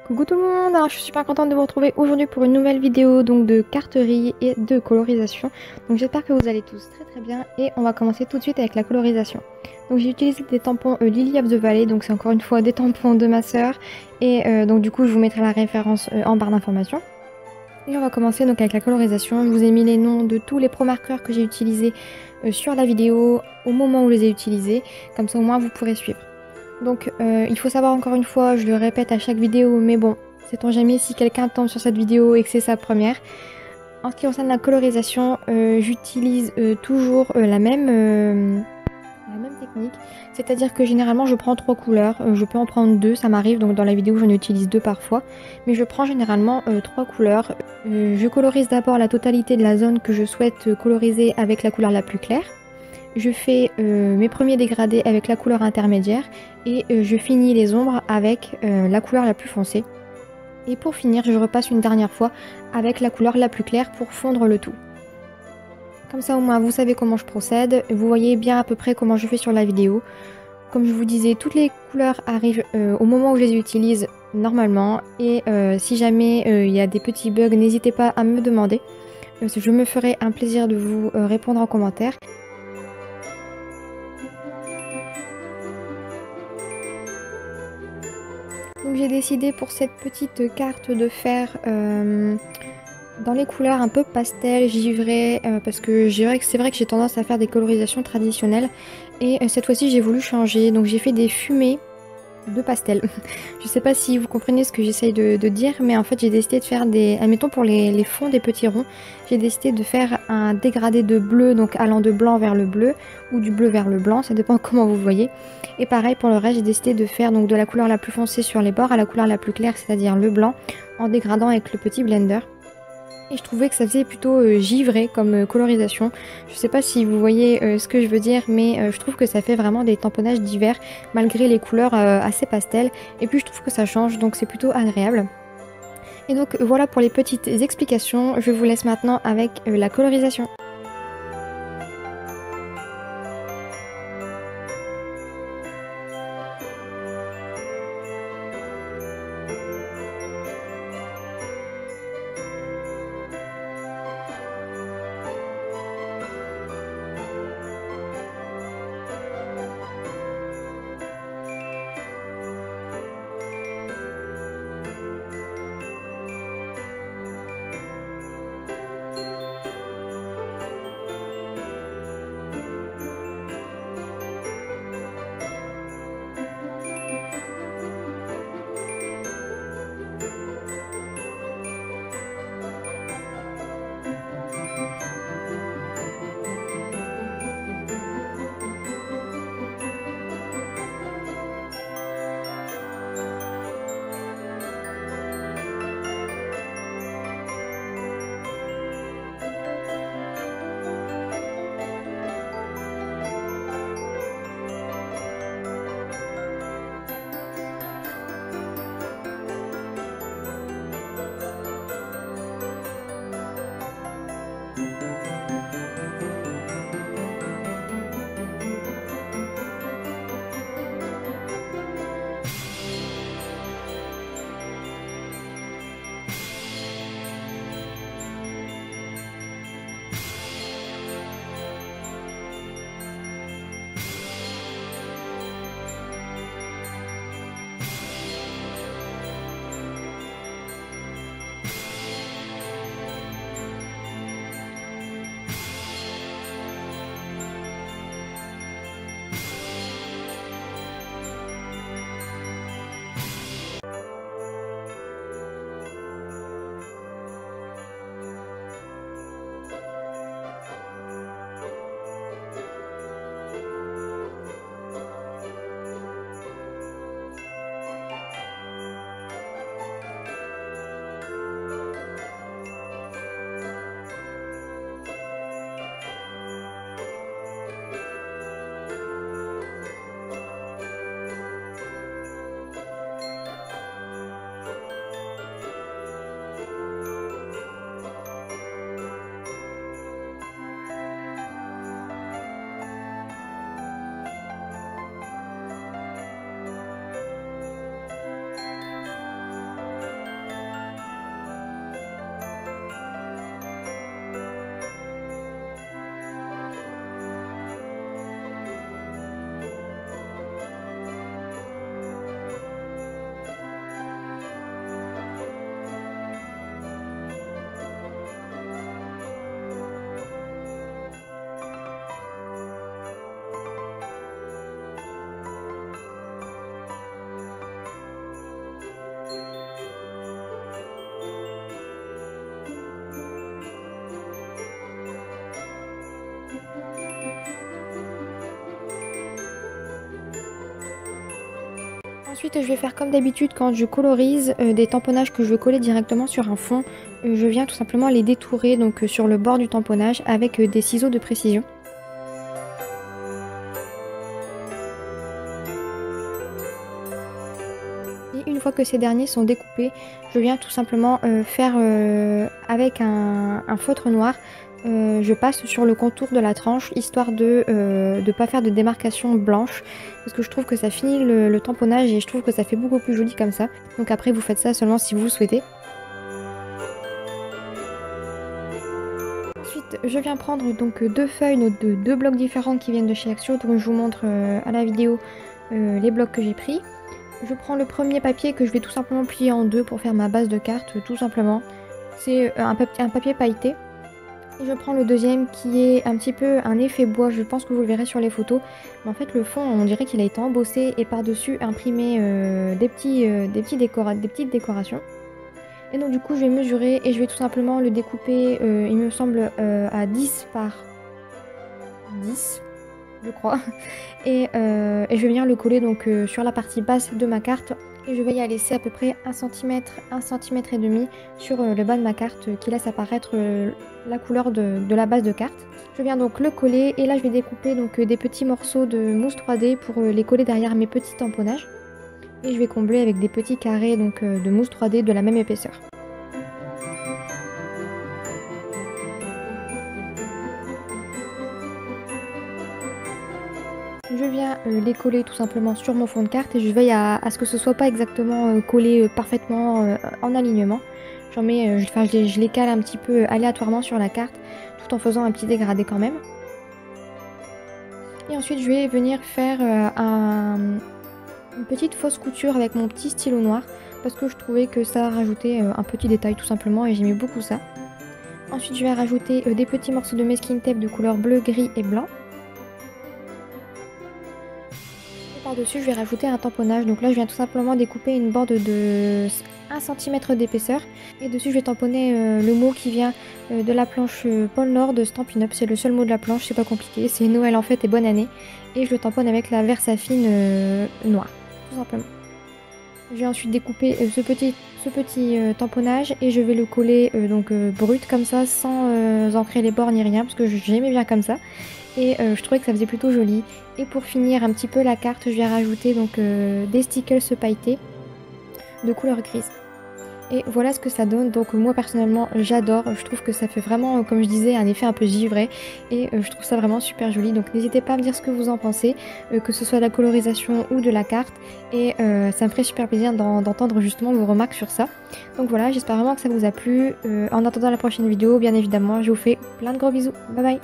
Coucou tout le monde, alors je suis super contente de vous retrouver aujourd'hui pour une nouvelle vidéo donc de carterie et de colorisation. Donc j'espère que vous allez tous très très bien et on va commencer tout de suite avec la colorisation. Donc j'ai utilisé des tampons Lily of the Valley, donc c'est encore une fois des tampons de ma sœur et donc du coup je vous mettrai la référence en barre d'informations. Et on va commencer donc avec la colorisation. Je vous ai mis les noms de tous les pro marqueurs que j'ai utilisés sur la vidéo au moment où je les ai utilisés, comme ça au moins vous pourrez suivre. Donc il faut savoir encore une fois, je le répète à chaque vidéo, mais bon, sait-on jamais si quelqu'un tombe sur cette vidéo et que c'est sa première. En ce qui concerne la colorisation, j'utilise toujours la même technique, c'est-à-dire que généralement je prends 3 couleurs, je peux en prendre 2, ça m'arrive, donc dans la vidéo j'en utilise 2 parfois, mais je prends généralement 3 couleurs. Je colorise d'abord la totalité de la zone que je souhaite coloriser avec la couleur la plus claire. Je fais mes premiers dégradés avec la couleur intermédiaire et je finis les ombres avec la couleur la plus foncée. Et pour finir, je repasse une dernière fois avec la couleur la plus claire pour fondre le tout. Comme ça au moins vous savez comment je procède, vous voyez bien à peu près comment je fais sur la vidéo. Comme je vous disais, toutes les couleurs arrivent au moment où je les utilise normalement et si jamais il y a des petits bugs, n'hésitez pas à me demander. Je me ferai un plaisir de vous répondre en commentaire. Donc j'ai décidé pour cette petite carte de faire dans les couleurs un peu pastel, givré, parce que c'est vrai que j'ai tendance à faire des colorisations traditionnelles. Et cette fois-ci j'ai voulu changer, donc j'ai fait des fumées de pastel. Je sais pas si vous comprenez ce que j'essaye de dire, mais en fait j'ai décidé de faire admettons pour les fonds des petits ronds, j'ai décidé de faire un dégradé de bleu, donc allant de blanc vers le bleu, ou du bleu vers le blanc, ça dépend comment vous voyez. Et pareil pour le reste, j'ai décidé de faire donc de la couleur la plus foncée sur les bords à la couleur la plus claire, c'est-à-dire le blanc, en dégradant avec le petit blender. Et je trouvais que ça faisait plutôt givré comme colorisation. Je sais pas si vous voyez ce que je veux dire, mais je trouve que ça fait vraiment des tamponnages divers malgré les couleurs assez pastel. Et puis je trouve que ça change, donc c'est plutôt agréable. Et donc voilà pour les petites explications. Je vous laisse maintenant avec la colorisation. Ensuite, je vais faire comme d'habitude quand je colorise des tamponnages que je veux coller directement sur un fond. Je viens tout simplement les détourer donc sur le bord du tamponnage avec des ciseaux de précision. Et une fois que ces derniers sont découpés, je viens tout simplement faire avec un feutre noir. Je passe sur le contour de la tranche histoire de ne pas faire de démarcation blanche parce que je trouve que ça finit le tamponnage et je trouve que ça fait beaucoup plus joli comme ça. Donc après vous faites ça seulement si vous le souhaitez. Ensuite je viens prendre donc deux feuilles de deux blocs différents qui viennent de chez Axio. Donc je vous montre à la vidéo les blocs que j'ai pris. Je prends le premier papier que je vais tout simplement plier en deux pour faire ma base de carte tout simplement. C'est un papier pailleté. Et je prends le deuxième qui est un petit peu un effet bois, je pense que vous le verrez sur les photos. Mais en fait le fond on dirait qu'il a été embossé et par-dessus imprimé des petites décorations. Et donc du coup je vais mesurer et je vais tout simplement le découper, il me semble à 10 par 10 je crois. Et je vais venir le coller donc sur la partie basse de ma carte. Et je vais y laisser à peu près 1 cm et demi sur le bas de ma carte qui laisse apparaître la couleur de la base de carte. Je viens donc le coller et là je vais découper donc des petits morceaux de mousse 3D pour les coller derrière mes petits tamponnages. Et je vais combler avec des petits carrés donc de mousse 3D de la même épaisseur. Je viens les coller tout simplement sur mon fond de carte et je veille à ce que ce soit pas exactement collé parfaitement en alignement. J'en mets, je les cale un petit peu aléatoirement sur la carte tout en faisant un petit dégradé quand même. Et ensuite je vais venir faire une petite fausse couture avec mon petit stylo noir parce que je trouvais que ça rajoutait un petit détail tout simplement et j'aimais beaucoup ça. Ensuite je vais rajouter des petits morceaux de masking tape de couleur bleu, gris et blanc. Par-dessus, je vais rajouter un tamponnage. Donc là, je viens tout simplement découper une bande de 1 cm d'épaisseur. Et dessus, je vais tamponner le mot qui vient de la planche Pôle Nord de Stampin' Up. C'est le seul mot de la planche, c'est pas compliqué. C'est Noël en fait et bonne année. Et je le tamponne avec la Versafine noire, tout simplement. Je vais ensuite découper ce petit tamponnage et je vais le coller brut comme ça, sans ancrer les bords ni rien, parce que j'aimais bien comme ça. Et je trouvais que ça faisait plutôt joli. Et pour finir un petit peu la carte, je vais rajouter donc des stickers pailletés de couleur grise. Et voilà ce que ça donne. Donc moi personnellement j'adore, je trouve que ça fait vraiment comme je disais un effet un peu givré et je trouve ça vraiment super joli. Donc n'hésitez pas à me dire ce que vous en pensez, que ce soit de la colorisation ou de la carte, et ça me ferait super plaisir d'entendre justement vos remarques sur ça. Donc voilà, j'espère vraiment que ça vous a plu. En attendant la prochaine vidéo, bien évidemment, je vous fais plein de gros bisous. Bye bye.